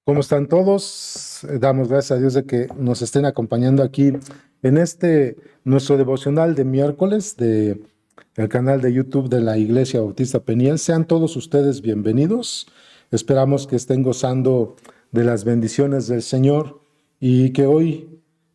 ¿Cómo están todos? Damos gracias a Dios de que nos estén acompañando aquí en nuestro devocional de miércoles el canal de YouTube de la Iglesia Bautista Peniel. Sean todos ustedes bienvenidos. Esperamos que estén gozando de las bendiciones del Señor y que hoy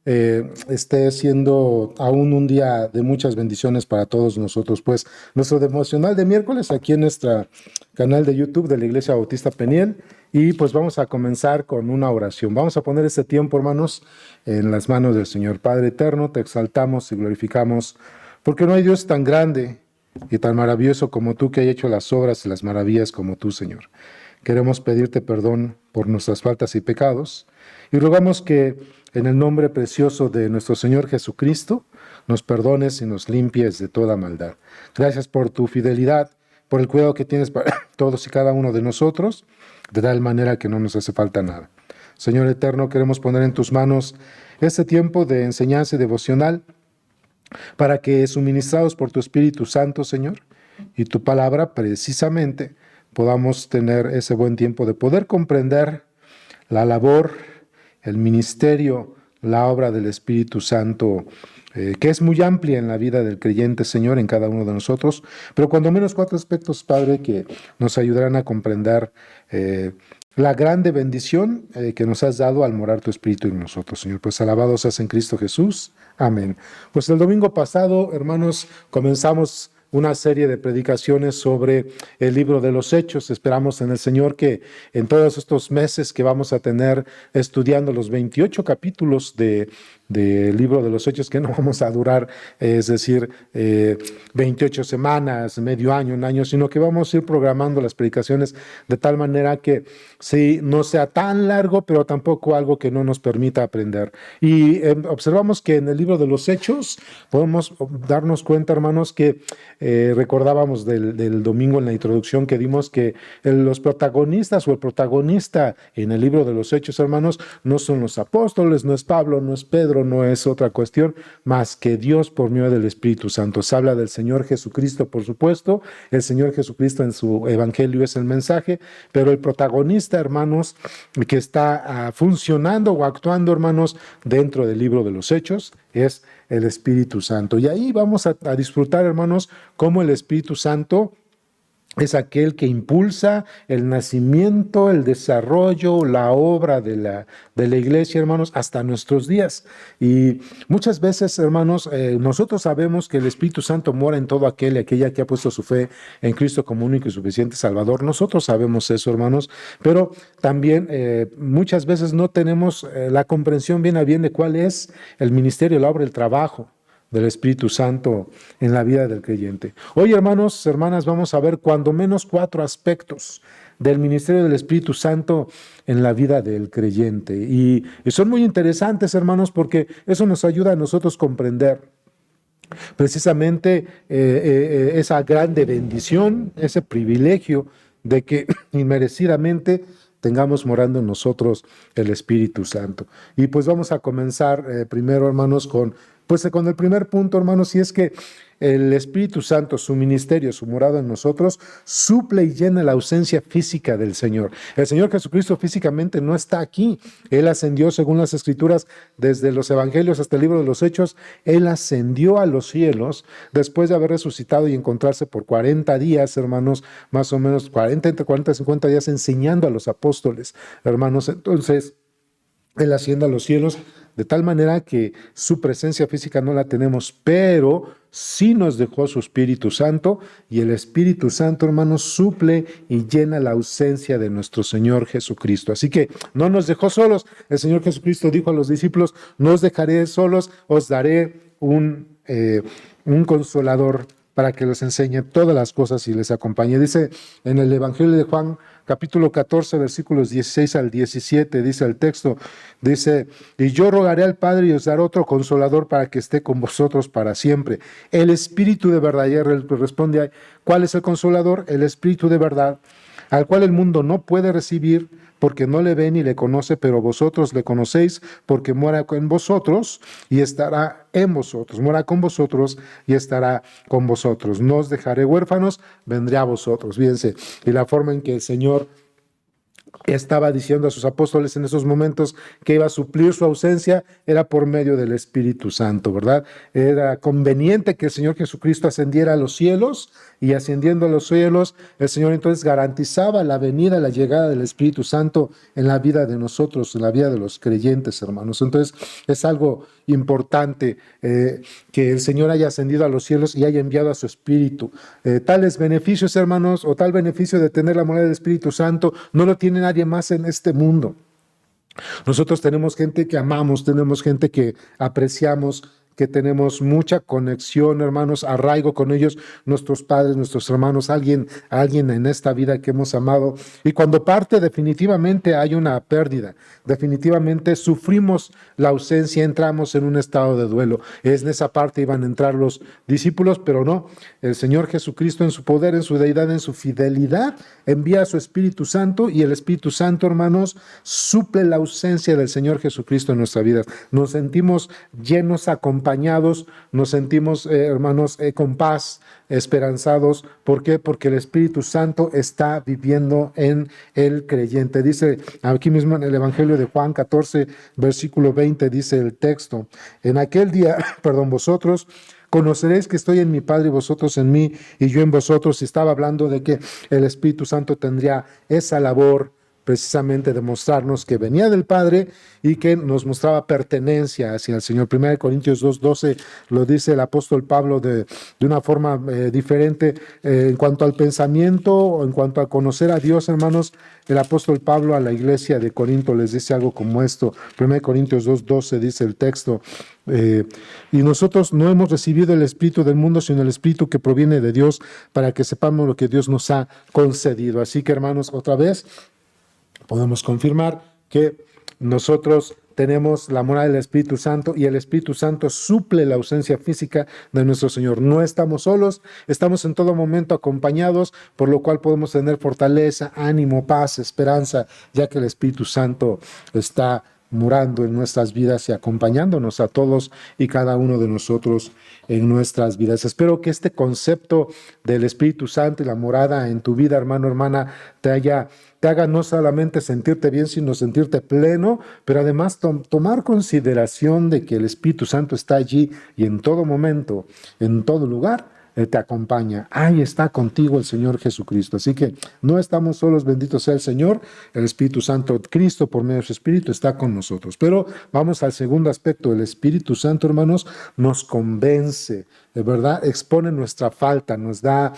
esté siendo aún un día de muchas bendiciones para todos nosotros. Pues nuestro devocional de miércoles aquí en nuestro canal de YouTube de la Iglesia Bautista Peniel. Y pues vamos a comenzar con una oración. Vamos a poner este tiempo, hermanos, en las manos del Señor. Padre eterno, te exaltamos y glorificamos, porque no hay Dios tan grande y tan maravilloso como tú, que haya hecho las obras y las maravillas como tú, Señor. Queremos pedirte perdón por nuestras faltas y pecados y rogamos que en el nombre precioso de nuestro Señor Jesucristo nos perdones y nos limpies de toda maldad. Gracias por tu fidelidad, por el cuidado que tienes para todos y cada uno de nosotros, de tal manera que no nos hace falta nada. Señor eterno, queremos poner en tus manos este tiempo de enseñanza y devocional para que, suministrados por tu Espíritu Santo, Señor, y tu palabra, precisamente, podamos tener ese buen tiempo de poder comprender la labor, el ministerio, la obra del Espíritu Santo, que es muy amplia en la vida del creyente, Señor, en cada uno de nosotros, pero cuando menos 4 aspectos, Padre, que nos ayudarán a comprender la grande bendición que nos has dado al morar tu Espíritu en nosotros, Señor. Pues alabado seas en Cristo Jesús. Amén. Pues el domingo pasado, hermanos, comenzamos una serie de predicaciones sobre el libro de los Hechos. Esperamos en el Señor que en todos estos meses que vamos a tener estudiando los 28 capítulos del libro de los Hechos, que no vamos a durar, es decir, 28 semanas, medio año, un año, sino que vamos a ir programando las predicaciones de tal manera que sí, no sea tan largo, pero tampoco algo que no nos permita aprender. Y observamos que en el libro de los Hechos podemos darnos cuenta, hermanos, que recordábamos del domingo en la introducción que dimos que los protagonistas o el protagonista en el libro de los Hechos, hermanos, no son los apóstoles, no es Pablo, no es Pedro, no es otra cuestión, más que Dios por medio del Espíritu Santo. Se habla del Señor Jesucristo, por supuesto. El Señor Jesucristo en su evangelio es el mensaje, pero el protagonista, hermanos, que está funcionando o actuando, hermanos, dentro del libro de los Hechos, es el Espíritu Santo. Y ahí vamos a disfrutar, hermanos, cómo el Espíritu Santo es aquel que impulsa el nacimiento, el desarrollo, la obra de la iglesia, hermanos, hasta nuestros días. Y muchas veces, hermanos, nosotros sabemos que el Espíritu Santo mora en todo aquel y aquella que ha puesto su fe en Cristo como único y suficiente Salvador. Nosotros sabemos eso, hermanos, pero también muchas veces no tenemos la comprensión bien a bien de cuál es el ministerio, la obra, el trabajo del Espíritu Santo en la vida del creyente. Hoy, hermanos, hermanas, vamos a ver cuando menos 4 aspectos del ministerio del Espíritu Santo en la vida del creyente. Y son muy interesantes, hermanos, porque eso nos ayuda a nosotros comprender precisamente esa grande bendición, ese privilegio de que inmerecidamente tengamos morando en nosotros el Espíritu Santo. Y pues vamos a comenzar primero, hermanos, con el primer punto, hermanos, y es que el Espíritu Santo, su ministerio, su morada en nosotros, suple y llena la ausencia física del Señor. El Señor Jesucristo físicamente no está aquí. Él ascendió, según las Escrituras, desde los Evangelios hasta el libro de los Hechos. Él ascendió a los cielos después de haber resucitado y encontrarse por 40 días, hermanos, más o menos 40, entre 40 y 50 días, enseñando a los apóstoles, hermanos. Entonces, Él asciende a los cielos de tal manera que su presencia física no la tenemos, pero sí nos dejó su Espíritu Santo, y el Espíritu Santo, hermanos, suple y llena la ausencia de nuestro Señor Jesucristo. Así que no nos dejó solos. El Señor Jesucristo dijo a los discípulos: no os dejaré solos, os daré un consolador para que les enseñe todas las cosas y les acompañe. Dice en el Evangelio de Juan, capítulo 14, versículos 16 al 17, dice el texto, dice: y yo rogaré al Padre y os daré otro consolador para que esté con vosotros para siempre. El Espíritu de verdad. Y él responde: ¿cuál es el consolador? El Espíritu de verdad, al cual el mundo no puede recibir porque no le ve ni le conoce, pero vosotros le conocéis porque mora con vosotros y estará en vosotros. Mora con vosotros y estará con vosotros. No os dejaré huérfanos, vendré a vosotros. Fíjense, y la forma en que el Señor estaba diciendo a sus apóstoles en esos momentos que iba a suplir su ausencia, era por medio del Espíritu Santo, ¿verdad? Era conveniente que el Señor Jesucristo ascendiera a los cielos, y ascendiendo a los cielos, el Señor entonces garantizaba la venida, la llegada del Espíritu Santo en la vida de nosotros, en la vida de los creyentes, hermanos. Entonces es algo importante que el Señor haya ascendido a los cielos y haya enviado a su Espíritu. Tales beneficios, hermanos, o tal beneficio de tener la morada del Espíritu Santo, no lo tiene nadie más en este mundo. Nosotros tenemos gente que amamos, tenemos gente que apreciamos, que tenemos mucha conexión, hermanos, arraigo con ellos, nuestros padres, nuestros hermanos, alguien en esta vida que hemos amado. Y cuando parte, definitivamente hay una pérdida, definitivamente sufrimos la ausencia, entramos en un estado de duelo. Es en esa parte iban a entrar los discípulos, pero no. El Señor Jesucristo en su poder, en su deidad, en su fidelidad, envía a su Espíritu Santo, y el Espíritu Santo, hermanos, suple la ausencia del Señor Jesucristo en nuestra vida. Nos sentimos llenos, acompañados, nos sentimos, hermanos, con paz, esperanzados. ¿Por qué? Porque el Espíritu Santo está viviendo en el creyente. Dice aquí mismo en el Evangelio de Juan 14, versículo 20, dice el texto: en aquel día, vosotros conoceréis que estoy en mi Padre y vosotros en mí y yo en vosotros. Y estaba hablando de que el Espíritu Santo tendría esa labor precisamente de mostrarnos que venía del Padre y que nos mostraba pertenencia hacia el Señor. 1 Corintios 2:12 lo dice el apóstol Pablo de una forma diferente. En cuanto al pensamiento, o en cuanto a conocer a Dios, hermanos, el apóstol Pablo a la iglesia de Corinto les dice algo como esto. 1 Corintios 2:12 dice el texto: y nosotros no hemos recibido el espíritu del mundo, sino el espíritu que proviene de Dios, para que sepamos lo que Dios nos ha concedido. Así que, hermanos, otra vez podemos confirmar que nosotros tenemos la morada del Espíritu Santo, y el Espíritu Santo suple la ausencia física de nuestro Señor. No estamos solos, estamos en todo momento acompañados, por lo cual podemos tener fortaleza, ánimo, paz, esperanza, ya que el Espíritu Santo está morando en nuestras vidas y acompañándonos a todos y cada uno de nosotros en nuestras vidas. Espero que este concepto del Espíritu Santo y la morada en tu vida, hermano, hermana, te haga no solamente sentirte bien, sino sentirte pleno, pero además tomar consideración de que el Espíritu Santo está allí y en todo momento, en todo lugar, Él te acompaña. Ahí está contigo el Señor Jesucristo. Así que no estamos solos, bendito sea el Señor. El Espíritu Santo, Cristo, por medio de su Espíritu, está con nosotros. Pero vamos al segundo aspecto. El Espíritu Santo, hermanos, nos convence, de verdad, expone nuestra falta, nos da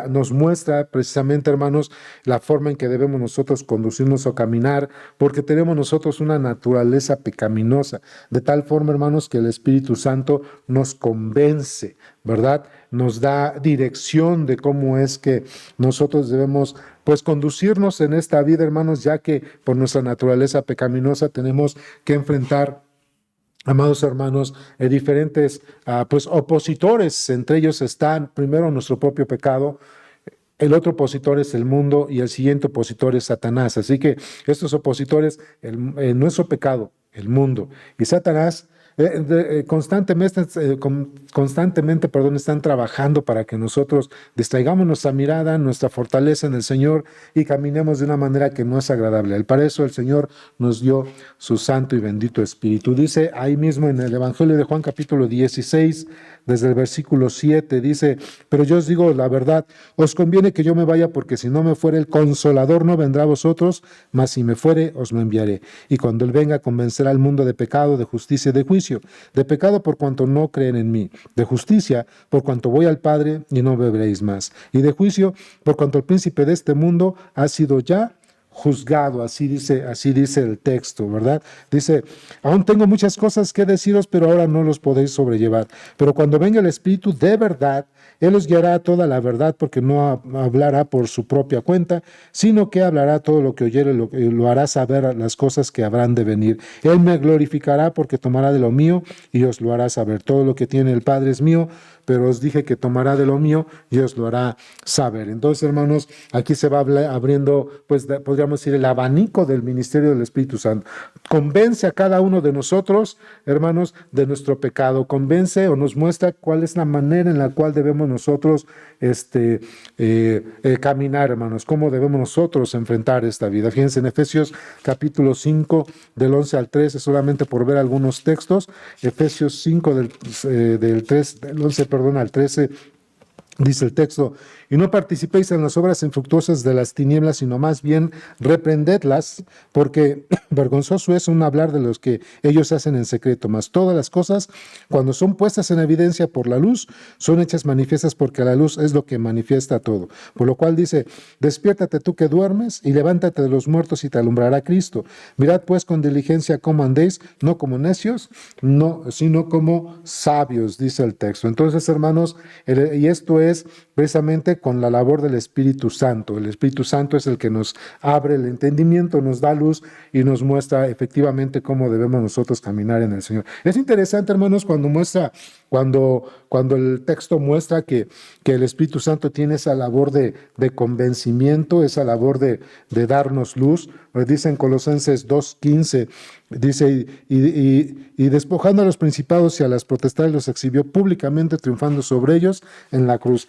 nos muestra precisamente, hermanos, la forma en que debemos nosotros conducirnos o caminar, porque tenemos nosotros una naturaleza pecaminosa, de tal forma, hermanos, que el Espíritu Santo nos convence, ¿verdad? Nos da dirección de cómo es que nosotros debemos, pues, conducirnos en esta vida, hermanos, ya que por nuestra naturaleza pecaminosa tenemos que enfrentar, amados hermanos, diferentes pues opositores. Entre ellos están primero nuestro propio pecado, el otro opositor es el mundo y el siguiente opositor es Satanás. Así que estos opositores, nuestro pecado, el mundo y Satanás, constantemente, están trabajando para que nosotros distraigamos nuestra mirada, nuestra fortaleza en el Señor, y caminemos de una manera que no es agradable. Para eso el Señor nos dio su santo y bendito Espíritu. Dice ahí mismo en el Evangelio de Juan capítulo 16, desde el versículo 7, dice: pero yo os digo la verdad, os conviene que yo me vaya, porque si no me fuere, el Consolador no vendrá a vosotros, mas si me fuere, os lo enviaré. Y cuando Él venga, convencerá al mundo de pecado, de justicia y de juicio. De pecado, por cuanto no creen en mí; de justicia, por cuanto voy al Padre y no me veréis más; y de juicio, por cuanto el príncipe de este mundo ha sido ya juzgado. Así dice el texto, ¿verdad? Dice: aún tengo muchas cosas que deciros, pero ahora no los podéis sobrellevar. Pero cuando venga el Espíritu de verdad, Él os guiará a toda la verdad, porque no hablará por su propia cuenta, sino que hablará todo lo que oyere, lo hará saber las cosas que habrán de venir. Él me glorificará, porque tomará de lo mío y os lo hará saber. Todo lo que tiene el Padre es mío. pero os dije que tomará de lo mío y os lo hará saber. Entonces, hermanos, aquí se va abriendo, pues podríamos decir, el abanico del ministerio del Espíritu Santo. Convence a cada uno de nosotros, hermanos, de nuestro pecado. Convence o nos muestra cuál es la manera en la cual debemos nosotros caminar, hermanos, cómo debemos nosotros enfrentar esta vida. Fíjense en Efesios capítulo 5, del 11 al 13, solamente por ver algunos textos. Efesios 5, del 11, perdón, al 13. Dice el texto, y no participéis en las obras infructuosas de las tinieblas, sino más bien reprendedlas, porque vergonzoso es un hablar de los que ellos hacen en secreto, mas todas las cosas, cuando son puestas en evidencia por la luz, son hechas manifiestas porque la luz es lo que manifiesta todo. Por lo cual dice, despiértate tú que duermes y levántate de los muertos y te alumbrará Cristo. Mirad pues con diligencia cómo andéis, no como necios, no, sino como sabios, dice el texto. Entonces, hermanos, y esto es precisamente con la labor del Espíritu Santo. El Espíritu Santo es el que nos abre el entendimiento, nos da luz y nos muestra efectivamente cómo debemos nosotros caminar en el Señor. Es interesante, hermanos, cuando el texto muestra que el Espíritu Santo tiene esa labor de convencimiento, esa labor de darnos luz. Dice en Colosenses 2:15, dice, y despojando a los principados y a las potestades los exhibió públicamente, triunfando sobre ellos en la cruz.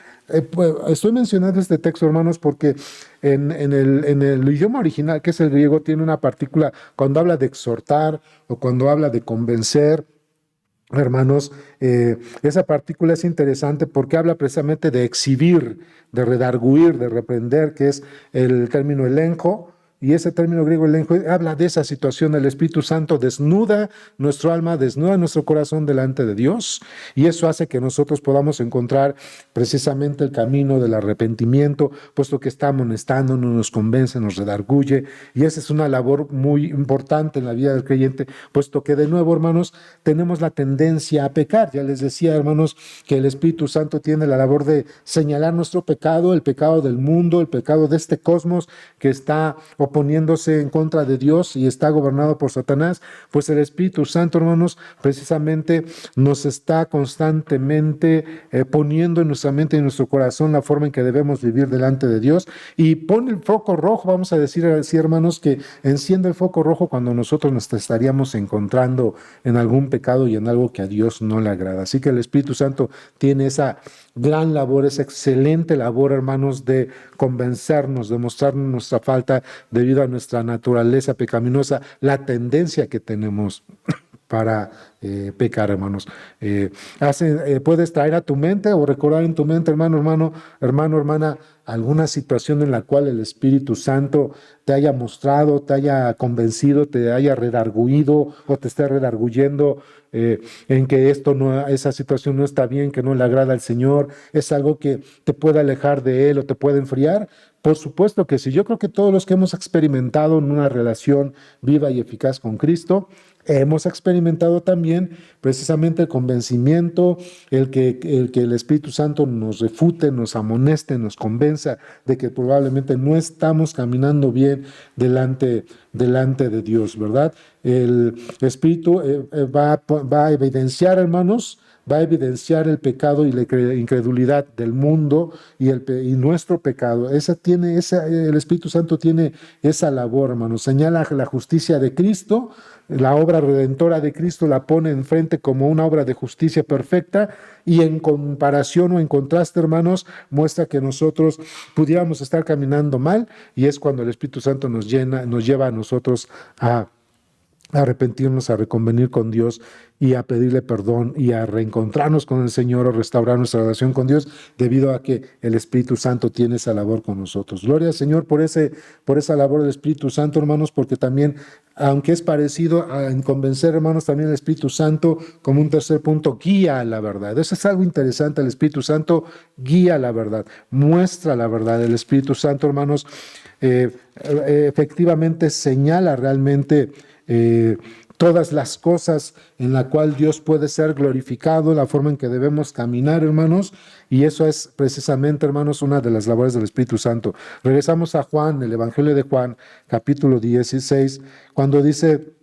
Pues, estoy mencionando este texto, hermanos, porque en el idioma original, que es el griego, tiene una partícula cuando habla de exhortar o cuando habla de convencer. Hermanos, esa partícula es interesante porque habla precisamente de exhibir, de redarguir, de reprender, que es el término elenco. Y ese término griego elenco habla de esa situación. El Espíritu Santo desnuda nuestro alma, desnuda nuestro corazón delante de Dios. Y eso hace que nosotros podamos encontrar precisamente el camino del arrepentimiento, puesto que está amonestándonos, nos convence, nos redarguye. Y esa es una labor muy importante en la vida del creyente, puesto que de nuevo, hermanos, tenemos la tendencia a pecar. Ya les decía, hermanos, que el Espíritu Santo tiene la labor de señalar nuestro pecado, el pecado del mundo, el pecado de este cosmos que está oponiéndose en contra de Dios y está gobernado por Satanás. Pues el Espíritu Santo, hermanos, precisamente nos está constantemente poniendo en nuestra mente y en nuestro corazón la forma en que debemos vivir delante de Dios, y pone el foco rojo, vamos a decir así, hermanos, que enciende el foco rojo cuando nosotros nos estaríamos encontrando en algún pecado y en algo que a Dios no le agrada. Así que el Espíritu Santo tiene esa gran labor, esa excelente labor, hermanos, de convencernos, de mostrarnos nuestra falta debido a nuestra naturaleza pecaminosa, la tendencia que tenemos para pecar, hermanos. Puedes traer a tu mente o recordar en tu mente, hermano, hermana, alguna situación en la cual el Espíritu Santo te haya mostrado, te haya convencido, te haya redarguido o te esté redarguyendo en que esa situación no está bien, que no le agrada al Señor, es algo que te puede alejar de Él o te puede enfriar. Por supuesto que sí. Yo creo que todos los que hemos experimentado en una relación viva y eficaz con Cristo, hemos experimentado también precisamente el convencimiento, el que el Espíritu Santo nos refute, nos amoneste, nos convenza de que probablemente no estamos caminando bien delante de Dios, ¿verdad? El Espíritu va a evidenciar, hermanos, va a evidenciar el pecado y la incredulidad del mundo y nuestro pecado. El Espíritu Santo tiene esa labor, hermanos. Señala la justicia de Cristo, la obra redentora de Cristo la pone enfrente como una obra de justicia perfecta, y en comparación o en contraste, hermanos, muestra que nosotros pudiéramos estar caminando mal, y es cuando el Espíritu Santo nos lleva a nosotros a arrepentirnos, a reconvenir con Dios y a pedirle perdón y a reencontrarnos con el Señor o restaurar nuestra relación con Dios, debido a que el Espíritu Santo tiene esa labor con nosotros. Gloria al Señor por esa labor del Espíritu Santo, hermanos, porque también, aunque es parecido en convencer, hermanos, también el Espíritu Santo, como un tercer punto, guía a la verdad. Eso es algo interesante. El Espíritu Santo guía a la verdad, muestra la verdad. El Espíritu Santo, hermanos, efectivamente señala realmente todas las cosas en la cual Dios puede ser glorificado, la forma en que debemos caminar, hermanos, y eso es precisamente, hermanos, una de las labores del Espíritu Santo. Regresamos a Juan, el Evangelio de Juan, capítulo 16, cuando dice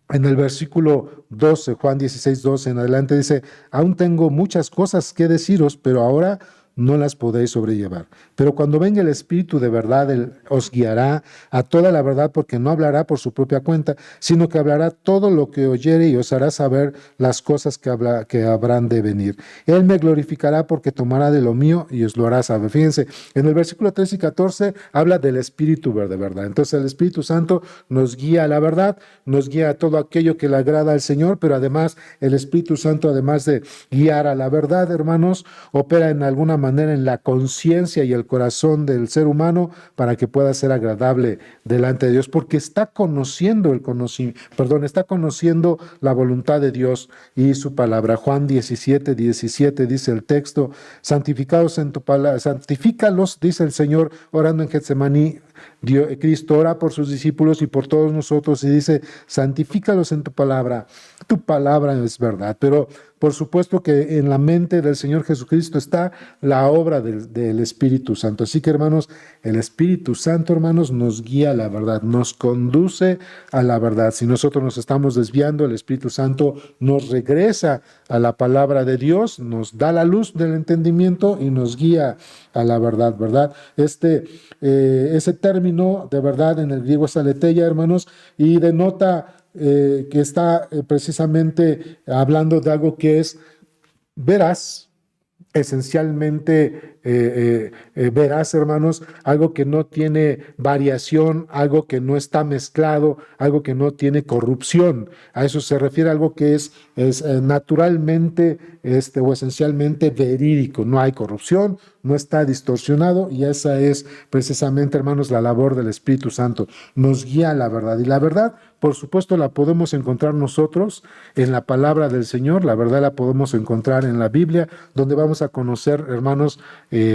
En el versículo 12, Juan 16, 12 en adelante dice, aún tengo muchas cosas que deciros, pero ahora no las podéis sobrellevar. Pero cuando venga el Espíritu de verdad, Él os guiará a toda la verdad, porque no hablará por su propia cuenta, sino que hablará todo lo que oyere y os hará saber las cosas que habrán de venir. Él me glorificará porque tomará de lo mío y os lo hará saber. Fíjense, en el versículo 13 y 14 habla del Espíritu de verdad. Entonces el Espíritu Santo nos guía a la verdad, nos guía a todo aquello que le agrada al Señor, pero además el Espíritu Santo, además de guiar a la verdad, hermanos, opera en alguna manera en la conciencia y el corazón del ser humano para que pueda ser agradable delante de Dios, porque está conociendo está conociendo la voluntad de Dios y su palabra. Juan 17, 17 dice el texto, santificados en tu palabra, santifícalos, dice el Señor, orando en Getsemaní. Cristo ora por sus discípulos y por todos nosotros y dice, santifícalos en tu palabra es verdad, pero por supuesto que en la mente del Señor Jesucristo está la obra del Espíritu Santo. Así que hermanos, el Espíritu Santo, hermanos, nos guía a la verdad, nos conduce a la verdad. Si nosotros nos estamos desviando, el Espíritu Santo nos regresa a la palabra de Dios, nos da la luz del entendimiento y nos guía a la verdad, ¿verdad? Ese término de verdad en el griego es aletheia, hermanos, y denota que está precisamente hablando de algo que es veraz, esencialmente veraz, hermanos, algo que no tiene variación, algo que no está mezclado, algo que no tiene corrupción. A eso se refiere algo que es naturalmente o esencialmente verídico. No hay corrupción, no está distorsionado y esa es precisamente, hermanos, la labor del Espíritu Santo. Nos guía a la verdad y la verdad, por supuesto, la podemos encontrar nosotros en la palabra del Señor, la verdad la podemos encontrar en la Biblia, donde vamos a conocer, hermanos,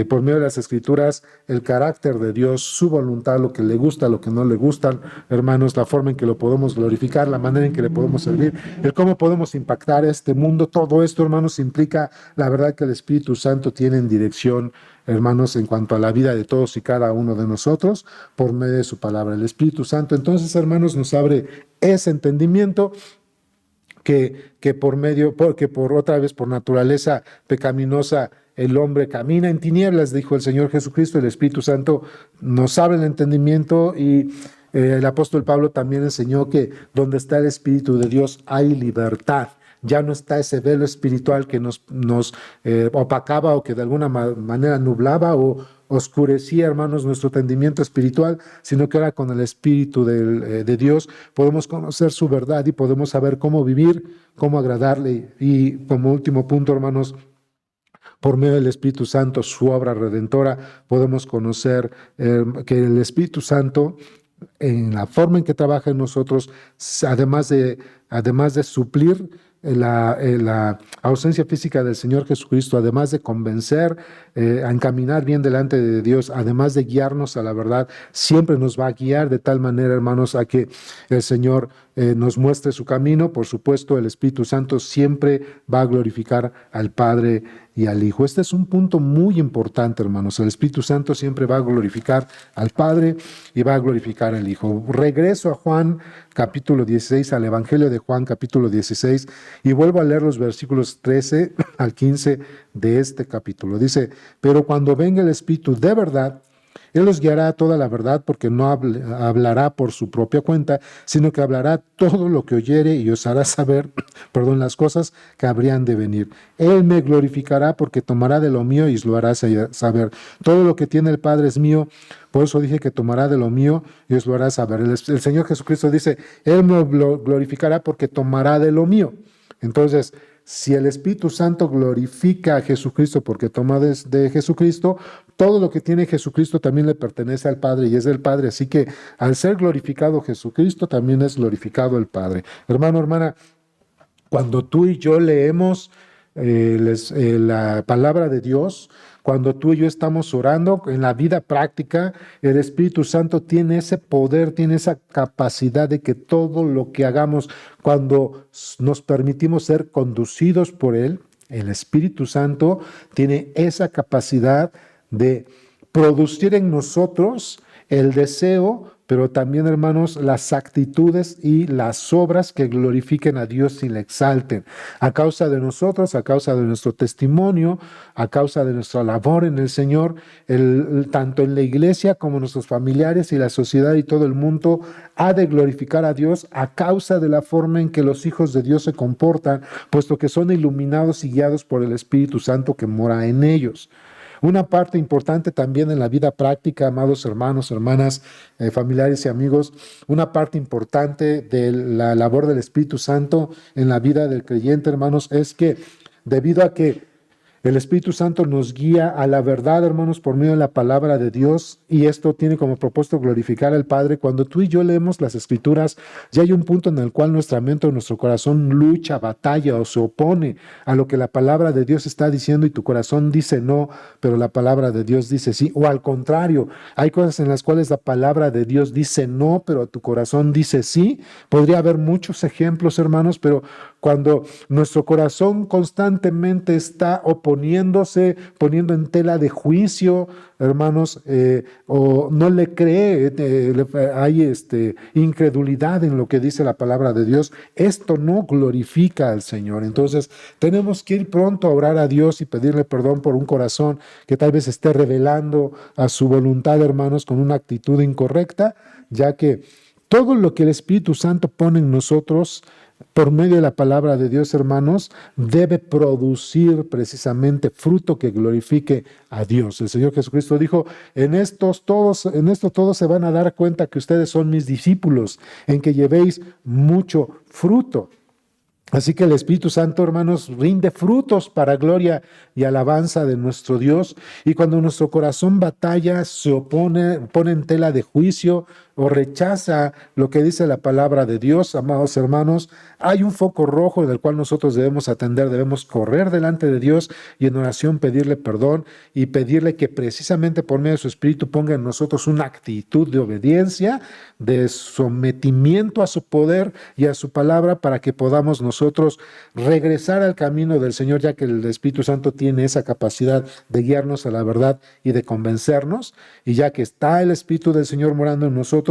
por medio de las Escrituras, el carácter de Dios, su voluntad, lo que le gusta, lo que no le gusta, hermanos, la forma en que lo podemos glorificar, la manera en que le podemos servir, el cómo podemos impactar este mundo. Todo esto, hermanos, implica la verdad que el Espíritu Santo tiene en dirección, hermanos, en cuanto a la vida de todos y cada uno de nosotros, por medio de su palabra. El Espíritu Santo, entonces, hermanos, nos abre ese entendimiento que por otra vez, por naturaleza pecaminosa, el hombre camina en tinieblas, dijo el Señor Jesucristo. El Espíritu Santo nos abre el entendimiento y el apóstol Pablo también enseñó que donde está el Espíritu de Dios hay libertad. Ya no está ese velo espiritual que nos opacaba o que de alguna manera nublaba o oscurecía, hermanos, nuestro entendimiento espiritual, sino que ahora con el Espíritu de Dios podemos conocer su verdad y podemos saber cómo vivir, cómo agradarle. Y como último punto, hermanos, por medio del Espíritu Santo, su obra redentora, podemos conocer que el Espíritu Santo, en la forma en que trabaja en nosotros, además de suplir la ausencia física del Señor Jesucristo, además de convencer, a encaminar bien delante de Dios, además de guiarnos a la verdad, siempre nos va a guiar de tal manera, hermanos, a que el Señor nos muestre su camino. Por supuesto, el Espíritu Santo siempre va a glorificar al Padre y al Hijo. Este es un punto muy importante, hermanos. El Espíritu Santo siempre va a glorificar al Padre y va a glorificar al Hijo. Regreso a Juan capítulo 16, al Evangelio de Juan capítulo 16, y vuelvo a leer los versículos 13 al 15 de este capítulo. Dice, pero cuando venga el Espíritu de verdad, Él os guiará a toda la verdad, porque no hablará por su propia cuenta, sino que hablará todo lo que oyere y os hará saber, las cosas que habrían de venir. Él me glorificará porque tomará de lo mío y os lo hará saber. Todo lo que tiene el Padre es mío, por eso dije que tomará de lo mío y os lo hará saber. El Señor Jesucristo dice, Él me glorificará porque tomará de lo mío. Entonces, si el Espíritu Santo glorifica a Jesucristo porque toma de Jesucristo, todo lo que tiene Jesucristo también le pertenece al Padre y es del Padre. Así que al ser glorificado Jesucristo, también es glorificado el Padre. Hermano, hermana, cuando tú y yo leemos la palabra de Dios, cuando tú y yo estamos orando en la vida práctica, el Espíritu Santo tiene ese poder, tiene esa capacidad de que todo lo que hagamos, cuando nos permitimos ser conducidos por Él, el Espíritu Santo tiene esa capacidad de producir en nosotros el deseo, pero también, hermanos, las actitudes y las obras que glorifiquen a Dios y le exalten. A causa de nosotros, a causa de nuestro testimonio, a causa de nuestra labor en el Señor, tanto en la iglesia como nuestros familiares y la sociedad y todo el mundo ha de glorificar a Dios a causa de la forma en que los hijos de Dios se comportan, puesto que son iluminados y guiados por el Espíritu Santo que mora en ellos. Una parte importante también en la vida práctica, amados hermanos, hermanas, familiares y amigos, una parte importante de la labor del Espíritu Santo en la vida del creyente, hermanos, es que debido a que el Espíritu Santo nos guía a la verdad, hermanos, por medio de la palabra de Dios, y esto tiene como propósito glorificar al Padre. Cuando tú y yo leemos las Escrituras, ya hay un punto en el cual nuestra mente o nuestro corazón lucha, batalla o se opone a lo que la palabra de Dios está diciendo y tu corazón dice no, pero la palabra de Dios dice sí. O al contrario, hay cosas en las cuales la palabra de Dios dice no, pero tu corazón dice sí. Podría haber muchos ejemplos, hermanos, pero cuando nuestro corazón constantemente está oponiéndose, poniendo en tela de juicio, hermanos, o no le cree, hay incredulidad en lo que dice la palabra de Dios, esto no glorifica al Señor. Entonces, tenemos que ir pronto a orar a Dios y pedirle perdón por un corazón que tal vez esté revelando a su voluntad, hermanos, con una actitud incorrecta, ya que todo lo que el Espíritu Santo pone en nosotros, por medio de la palabra de Dios, hermanos, debe producir precisamente fruto que glorifique a Dios. El Señor Jesucristo dijo, en esto todos se van a dar cuenta que ustedes son mis discípulos, en que llevéis mucho fruto. Así que el Espíritu Santo, hermanos, rinde frutos para gloria y alabanza de nuestro Dios. Y cuando nuestro corazón batalla, se opone, pone en tela de juicio o rechaza lo que dice la palabra de Dios, amados hermanos, hay un foco rojo en el cual nosotros debemos atender, debemos correr delante de Dios y en oración pedirle perdón y pedirle que precisamente por medio de su Espíritu ponga en nosotros una actitud de obediencia, de sometimiento a su poder y a su palabra para que podamos nosotros regresar al camino del Señor, ya que el Espíritu Santo tiene esa capacidad de guiarnos a la verdad y de convencernos, y ya que está el Espíritu del Señor morando en nosotros,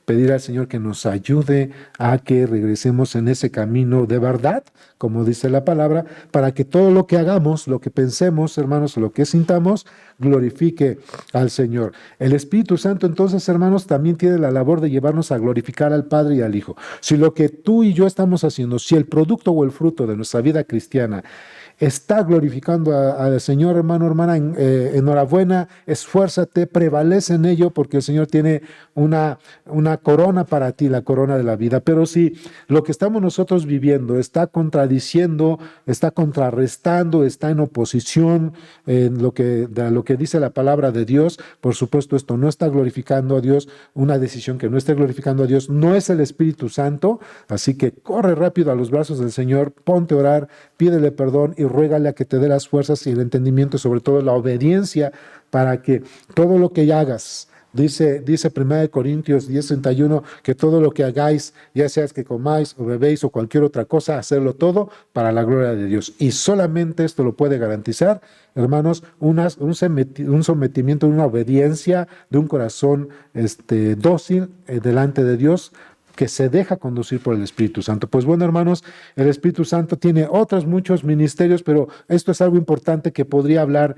pedir al Señor que nos ayude a que regresemos en ese camino de verdad, como dice la palabra, para que todo lo que hagamos, lo que pensemos, hermanos, lo que sintamos, glorifique al Señor. El Espíritu Santo, entonces, hermanos, también tiene la labor de llevarnos a glorificar al Padre y al Hijo. Si lo que tú y yo estamos haciendo, si el producto o el fruto de nuestra vida cristiana está glorificando al Señor, hermano, hermana, enhorabuena, esfuérzate, prevalece en ello, porque el Señor tiene una corona para ti, la corona de la vida. Pero si lo que estamos nosotros viviendo está contradiciendo, está contrarrestando, está en oposición de lo que dice la palabra de Dios, por supuesto esto no está glorificando a Dios. Una decisión que no esté glorificando a Dios no es el Espíritu Santo, así que corre rápido a los brazos del Señor, ponte a orar, pídele perdón y ruégale a que te dé las fuerzas y el entendimiento, sobre todo la obediencia, para que todo lo que hagas, dice 1 Corintios 10:31, que todo lo que hagáis, ya sea que comáis o bebéis o cualquier otra cosa, hacerlo todo para la gloria de Dios. Y solamente esto lo puede garantizar, hermanos, un sometimiento, una obediencia de un corazón dócil delante de Dios, que se deja conducir por el Espíritu Santo. Pues bueno, hermanos, el Espíritu Santo tiene otros muchos ministerios, pero esto es algo importante que podríamos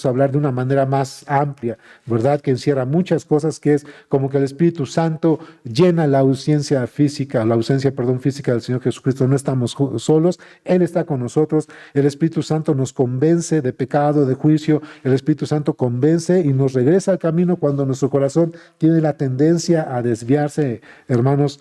hablar de una manera más amplia, ¿verdad? Que encierra muchas cosas, que es como que el Espíritu Santo llena la ausencia física del Señor Jesucristo. No estamos solos, Él está con nosotros. El Espíritu Santo nos convence de pecado, de juicio. El Espíritu Santo convence y nos regresa al camino cuando nuestro corazón tiene la tendencia a desviarse, hermanos,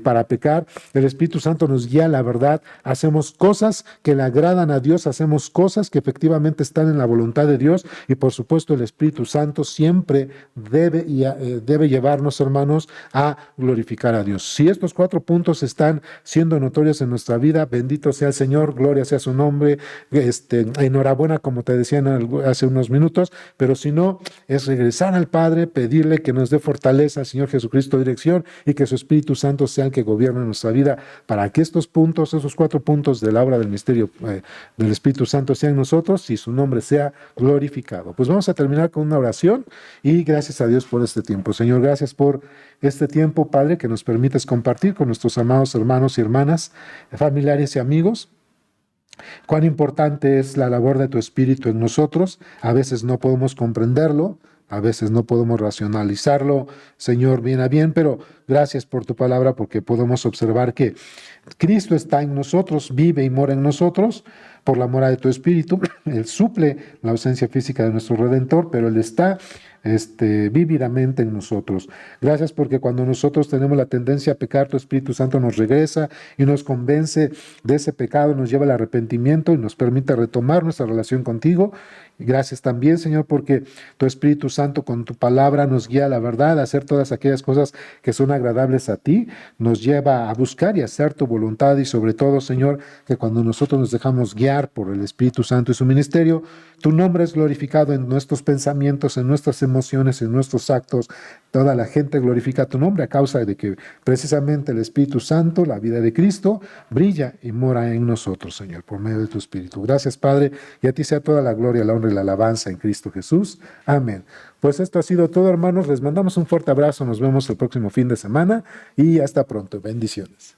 para pecar. El Espíritu Santo nos guía a la verdad. Hacemos cosas que le agradan a Dios, hacemos cosas que efectivamente están en la voluntad de Dios, y por supuesto el Espíritu Santo siempre debe llevarnos, hermanos, a glorificar a Dios. Si estos 4 puntos están siendo notorios en nuestra vida, bendito sea el Señor, gloria sea su nombre, enhorabuena, como te decían hace unos minutos, pero si no, es regresar al Padre, pedirle que nos dé fortaleza, Señor Jesucristo, dirección dirección y que su Espíritu Santo sea el que gobierne nuestra vida para que estos puntos, esos 4 puntos de la obra del misterio del Espíritu Santo sean nosotros y su nombre sea glorificado. Pues vamos a terminar con una oración y gracias a Dios por este tiempo. Señor, gracias por este tiempo, Padre, que nos permites compartir con nuestros amados hermanos y hermanas, familiares y amigos. Cuán importante es la labor de tu Espíritu en nosotros. A veces no podemos comprenderlo, a veces no podemos racionalizarlo, Señor, bien a bien, pero gracias por tu palabra porque podemos observar que Cristo está en nosotros, vive y mora en nosotros por la mora de tu Espíritu. Él suple la ausencia física de nuestro Redentor, pero Él está vívidamente en nosotros. Gracias porque cuando nosotros tenemos la tendencia a pecar, tu Espíritu Santo nos regresa y nos convence de ese pecado, nos lleva al arrepentimiento y nos permite retomar nuestra relación contigo. Y gracias también, Señor, porque tu Espíritu Santo con tu palabra nos guía a la verdad, a hacer todas aquellas cosas que son agradables a ti, nos lleva a buscar y hacer tu voluntad y sobre todo, Señor, que cuando nosotros nos dejamos guiar por el Espíritu Santo y su ministerio, tu nombre es glorificado en nuestros pensamientos, en nuestras emociones, en nuestros actos. Toda la gente glorifica tu nombre a causa de que precisamente el Espíritu Santo, la vida de Cristo, brilla y mora en nosotros, Señor, por medio de tu Espíritu. Gracias, Padre, y a ti sea toda la gloria, la honra y la alabanza en Cristo Jesús. Amén. Pues esto ha sido todo, hermanos. Les mandamos un fuerte abrazo. Nos vemos el próximo fin de semana y hasta pronto. Bendiciones.